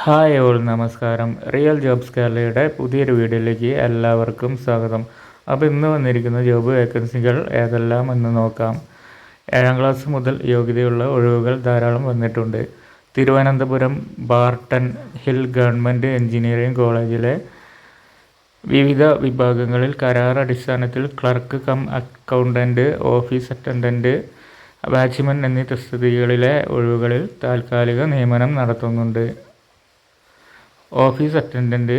Hi all നമസ്കാരം. Real jobs കേരളയുടെ പുതിയൊരു വീഡിയോയിലേക്ക് എല്ലാവർക്കും സ്വാഗതം. അപ്പോൾ ഇന്ന് വന്നിരിക്കുന്ന ജോബ് വേക്കൻസികൾ ഏതെല്ലാം എന്ന് നോക്കാം. 7ാം ക്ലാസ് മുതൽ യോഗ്യതയുള്ള ഒഴിവുകൾ ധാരാളം വന്നിട്ടുണ്ട്. Thiruvananthapuram Barton hill government engineering കോളേജിലെ വിവിധ വിഭാഗങ്ങളിൽ കരാർ അടിസ്ഥാനത്തിൽ clerk cum accountant, office attendant, watchman എന്നീ തസ്തികകളിലെ ഒഴിവുകളിൽ താൽക്കാലിക നിയമനം നടത്തുന്നുണ്ട്. ഓഫീസ് അറ്റൻഡൻറ്റ്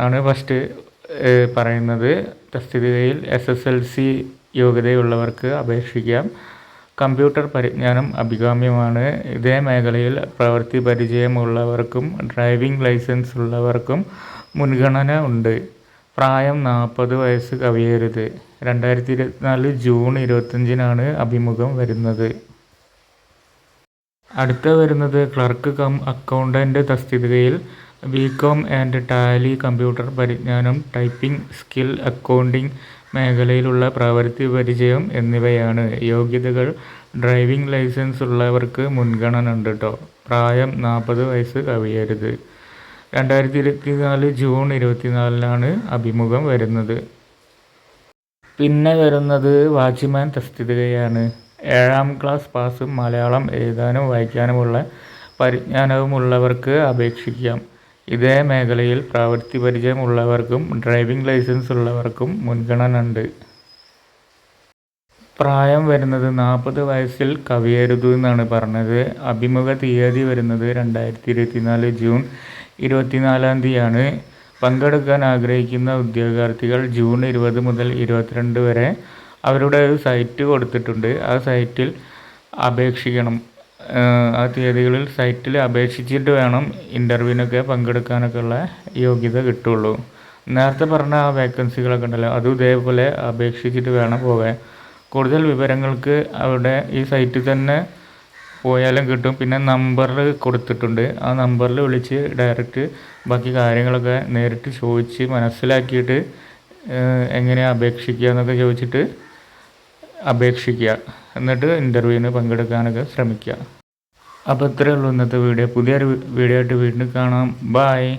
ആണ് ഫസ്റ്റ് പറയുന്നത്. തസ്തികയിൽ SSLC യോഗ്യതയുള്ളവർക്ക് അപേക്ഷിക്കാം. കമ്പ്യൂട്ടർ പരിജ്ഞാനം അഭികാമ്യമാണ്. ഇതേ മേഖലയിൽ പ്രവൃത്തി പരിചയമുള്ളവർക്കും ഡ്രൈവിംഗ് ലൈസൻസ് ഉള്ളവർക്കും മുൻഗണന ഉണ്ട്. പ്രായം 40 വയസ്സ് കവിയരുത്. 2024 ജൂൺ 25 അഭിമുഖം വരുന്നത്. അടുത്ത വരുന്നത് ക്ലർക്ക് കം അക്കൗണ്ടൻറ്റ് തസ്തികയിൽ BCom ആൻഡ് ടാലി, കമ്പ്യൂട്ടർ പരിജ്ഞാനം, ടൈപ്പിംഗ് സ്കിൽ, അക്കൗണ്ടിംഗ് മേഖലയിലുള്ള പ്രവൃത്തി പരിചയം എന്നിവയാണ്. യോഗ്യതകൾ ഡ്രൈവിംഗ് ലൈസൻസ് ഉള്ളവർക്ക് മുൻഗണന ഉണ്ട് കേട്ടോ. പ്രായം 40 വയസ്സ് കവിയരുത്. 2024 ജൂൺ 24 അഭിമുഖം വരുന്നത്. പിന്നെ വരുന്നത് വാച്ച്മാൻ തസ്തികയാണ്. 7ാം ക്ലാസ് പാസും മലയാളം എഴുതാനും വായിക്കാനുമുള്ള പരിജ്ഞാനവുമുള്ളവർക്ക് അപേക്ഷിക്കാം. ഇതേ മേഖലയിൽ പ്രവൃത്തി പരിചയമുള്ളവർക്കും ഡ്രൈവിംഗ് ലൈസൻസ് ഉള്ളവർക്കും മുൻഗണന ഉണ്ട്. പ്രായം വരുന്നത് 40 വയസ്സിൽ കവിയരുത് എന്നാണ് പറഞ്ഞത്. അഭിമുഖ തീയതി വരുന്നത് 2024 ജൂൺ 24 പങ്കെടുക്കാൻ ആഗ്രഹിക്കുന്ന ഉദ്യോഗാർത്ഥികൾ ജൂൺ 20 മുതൽ 22 വരെ അവരുടെ ഒരു സൈറ്റ് കൊടുത്തിട്ടുണ്ട്. ആ സൈറ്റിൽ അപേക്ഷിക്കണം. ആ തീയതികളിൽ സൈറ്റിൽ അപേക്ഷിച്ചിട്ട് വേണം ഇൻ്റർവ്യൂവിനൊക്കെ പങ്കെടുക്കാനൊക്കെ ഉള്ള യോഗ്യത കിട്ടുള്ളൂ. നേരത്തെ പറഞ്ഞ ആ വേക്കൻസികളൊക്കെ ഉണ്ടല്ലോ, അതും ഇതേപോലെ അപേക്ഷിച്ചിട്ട് വേണം പോകാൻ. കൂടുതൽ വിവരങ്ങൾക്ക് അവിടെ ഈ സൈറ്റിൽ തന്നെ പോയാലും കിട്ടും. പിന്നെ നമ്പറിൽ കൊടുത്തിട്ടുണ്ട്. ആ നമ്പറിൽ വിളിച്ച് ഡയറക്റ്റ് ബാക്കി കാര്യങ്ങളൊക്കെ നേരിട്ട് ചോദിച്ച് മനസ്സിലാക്കിയിട്ട് എങ്ങനെയാണ് അപേക്ഷിക്കുക എന്നൊക്കെ ചോദിച്ചിട്ട് അപേക്ഷിക്കുക. എന്നിട്ട് ഇൻ്റർവ്യൂവിന് പങ്കെടുക്കാനൊക്കെ ശ്രമിക്കുക. അപ്പോൾ ഇത്രയേ ഉള്ളൂ ഇന്നത്തെ വീഡിയോ. പുതിയൊരു വീഡിയോ ആയിട്ട് വീണ്ടും കാണാം. ബായ്.